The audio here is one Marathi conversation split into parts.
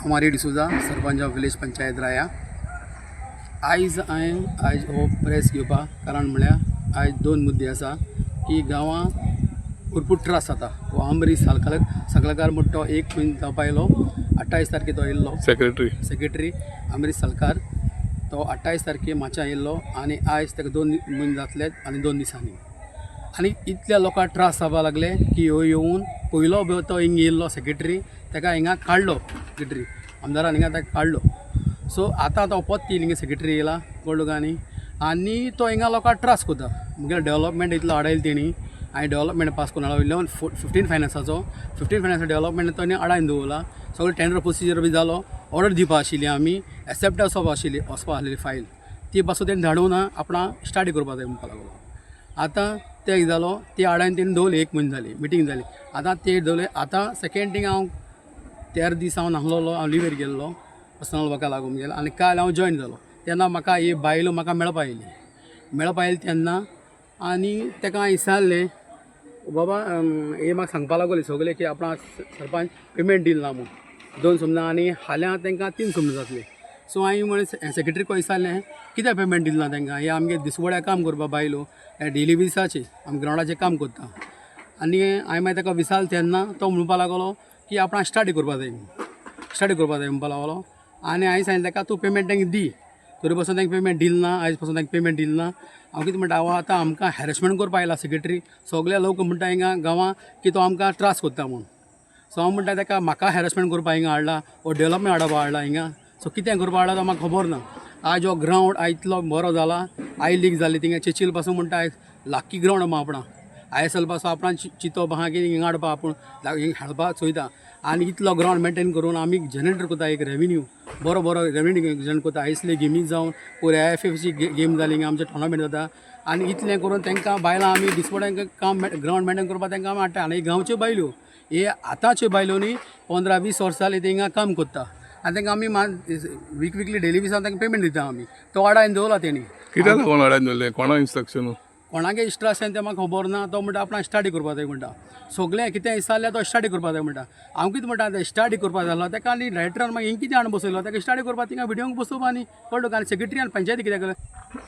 Kumari D'Souza sarpanch of village panchayat Raya. आयज हो प्रेस घेवपाक कारण म्हळ्यार आयज दोन मुद्दे आसा की गांवां भरपूर त्रास जाता. हो अंबरीश सालकार म्हणटा तो एक म्हयनो जावपा येयलो. 28 तारखे तो येयल्लो सेक्रेटरी अंबरीश सालकार. तो 28 तारखे माच्या येयल्लो आनी आयज ताका 2 म्हयने जातले आनी 2 दिसांनी. आनी इतल्या लोकांक त्रास जावपाक लागले की ह्यो येवन पयलो तो हिंग येयल्लो सेक्रेटरी, ताका हिंगा काडलो सेक्रेटरी आमदारान हिंगा ताका काडलो. सो आतां तो परत हिंगा सेक्रेटरी येयला कोळगांनी आनी तो हिंगा लोकांक त्रास करता. मुगे डेव्हलपमेंट इतलो हाडयलो तेणी हांवें डेव्हलपमेंट पास करून हाडलो 15 फायनान्साचो डेव्हलपमेंट तो आडायन दवरला. सगळो टेंडर प्रोसिजर बी जालो. ऑर्डर दिवपा आशिल्ली आमी एक्सेप्टन्स ऑफ आशिल्ली वचपा आसलेली फायल ती पासून तेणी धाडून आपणा स्टार्ट करपा जाय म्हणपा लागलो. आतां ते जालो ती हाडायन तेणी दवरली 1 म्हयनो जाली मिटींग जाली. आतां ते दवरले. आतां सेकेंड थिंग हांव 13 दीस हांव नासलोलो. हांव लिव्हेर गेल्लो पर्सनल वर्का लागून गेलो आनी काल हांव जॉयन जालो. तेन्ना म्हाका ही बायलो म्हाका मेळपा येयली तेन्ना आनी ताका हांवें विचारलें बाबा हे म्हाका सांगपा लागले सगळे की आपणा सरपंच पेमेंट दिलना म्हूण 2 समजां आनी हाल्या तांकां 3 समजां जातले. सो हांवें म्हळें सेक्रेटरीक विचारलें कित्याक पेमेंट दिलना तांकां. हे आमगे दिसवड्या काम करपा बायलो हे डेली बेसाचेर आमी ग्रावंडाचेर काम करता. आनी हांवें मागीर ताका विचारलें तेन्ना तो म्हणपा लागलो की आपणा स्टार्ट करपा जाय म्हणपा लागलो. आनी हांवें सांगलें ताका तूं पेमेंट तांकां दी. तरी पासून तांकां पेमेंट दिलना. आयज पासून तांकां पेमेंट दिलना. हांव कितें म्हणटा हांव आतां आमकां हॅरेसमेंट करपा आयला सेक्रेटरी. सगळे लोक म्हणटा हिंगा गांवां की तो आमकां त्रास करता म्हूण. सो हांव म्हणटा ताका म्हाका हॅरेसमेंट करपा हिंगा हाडला वो डेव्हलपमेंट हाडपा हाडला हिंगा. सो कितें करपा हाडला तो म्हाका खबर ना. आयज हो ग्रावंड आयज इतलो बरो जाला. आय लीग जाली थिंगा चेचील पासून म्हणटा आयज लाकी ग्रावंड आहा आपणा ISL पासून आपणा चिंतप आहा की हिंगा हाडपा आपूण हिंगा खेळपा चोयता. आनी इतलो ग्रावंड मेंटेन करून आमी जनरेट करता एक रेवेन्यू बरो रेवेन्यू जनरेट करता. इसले गेमी जावन पळय IFFची गेम जाली हिंगा आमचे टोर्नामेंट जाता. आनी इतलें करून तांकां बायलां आमी दिसपट्यांक काम ग्रावंड मेंटेन करपा तांकां आमी हाडटा. आनी गांवच्यो बायल्यो हे आतांच्यो बायलो न्ही 15-20 वर्सां जालीं ते हिंगा काम करता. आनी तांकां आमी वीकली डेली बेसान तांकां पेमेंट दिता आमी. तो हाडायन दवरला तेणी. कित्याक लागून हाडायन दवरलें कोणा इंस्ट्रक्शन कोणागे इंस्ट्रक्शन तें म्हाका खबर ना. तो म्हणटा आपणा स्टाडी करपा जाय म्हणटा. सगळें कितें विचारल्यार तो स्टाडी करपा जाय म्हणटा. हांव कितें म्हणटा आतां स्टाडी करपा जालो ताका आनी रायटरान मागीर हिंग कितें हाडून बसयलो ताका स्टाडी करपा थिंगा व्हिडियोंक बसोवपा न्ही कळ्ळो. आनी सेक्रेटरी आनी पंचायती कितें केलें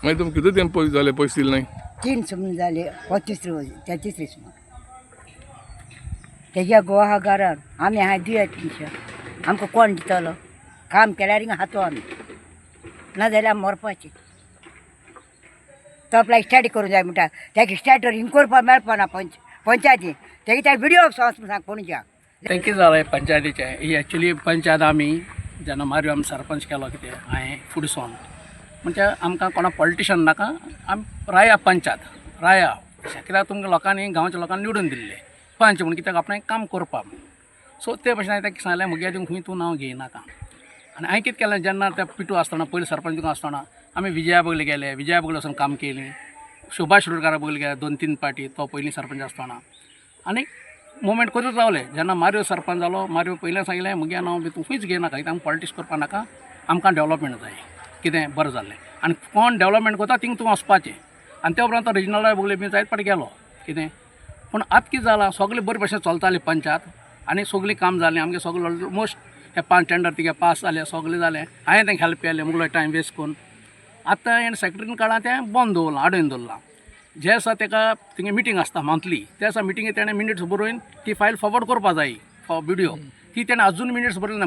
मागीर तुमकां कितले तेंप जाले पयशे दिले नाही 3 समज जाले 35 रोज 33 दीस तेज्या गोहागारान आमी हांवें दियात मनशां आमकां कोण दितलो. काम केल्यार हिंगा हातो आमी नाजाल्यार मरपाचें. तो आपल्याक स्टाडी करूंक जाय म्हणटा. ताका स्टार्टर हिंग करपा मेळपा ना पंचायतीन तेगे त्या व्हिडियो सांग पणज्या तें कितें जालें पंचायतीचें ही एक्चुली पंचायत आमी जेन्ना मारयो आमी सरपंच केलो कितें हांवें फुडें म्हणजे आमकां कोणा पॉलिटिशन नाका. आमी राया पंचायत राया कित्याक तुमकां लोकांनी गांवच्या लोकांनी निवडून दिल्ले पंच म्हूण कित्याक आपणें काम करपा. सो ते भशेन हांवें ताका सांगलें मुगे थिंग खंय तूं नांव घेयनाका. आनी हांवें कितें केलें जेन्ना त्या पिटू आसतना पयलीं सरपंच आसतना आमी विजया बगले गेले. विजया बगले वचून काम केलें. सुभाष शिरोडकारा बगले गेले 2-3 पाटी तो पयलीं सरपंच आसतना. आनी मुवमेंट करूच रावले. जेन्ना मारयो सरपंच जालो मारयो पयलें सांगलें मुगे नांव बी तूं खंयच घेयनाका कित्याक आमकां पॉलिटिक्स करपा नाका. आमकां डेव्हलपमेंट जाय कितें बरें जाल्लें. आनी कोण डेव्हलपमेंट करता थिंग तूं वचपाचें. आनी त्या उपरांत तो रिजनल बगले बी जायत पाटी गेलो कितें. पूण आतां कितें जालां सगळें बरे भशेन चलताली पंचायत आनी सगळीं काम जालें. आमगे सगळें ऑलमोस्ट हे 5 टेंडर तिगे पास जाले सगळें जालें. हांवें तांकां हेल्प केलें मुगलो टायम वेस्ट करून. आतां हें सेक्रेटरीन काळां तें बंद दवरलां हाडून दवरलां. जे आसा ताका थिंगा मिटींग आसता मंथली त्या दिसा मिटिंगेक तेणें मिनिट्स बरोवन ती फायल फॉरवर्ड करपा जाय व्हिडियो ती तेणें आजून मिनिट्स बरयले ना.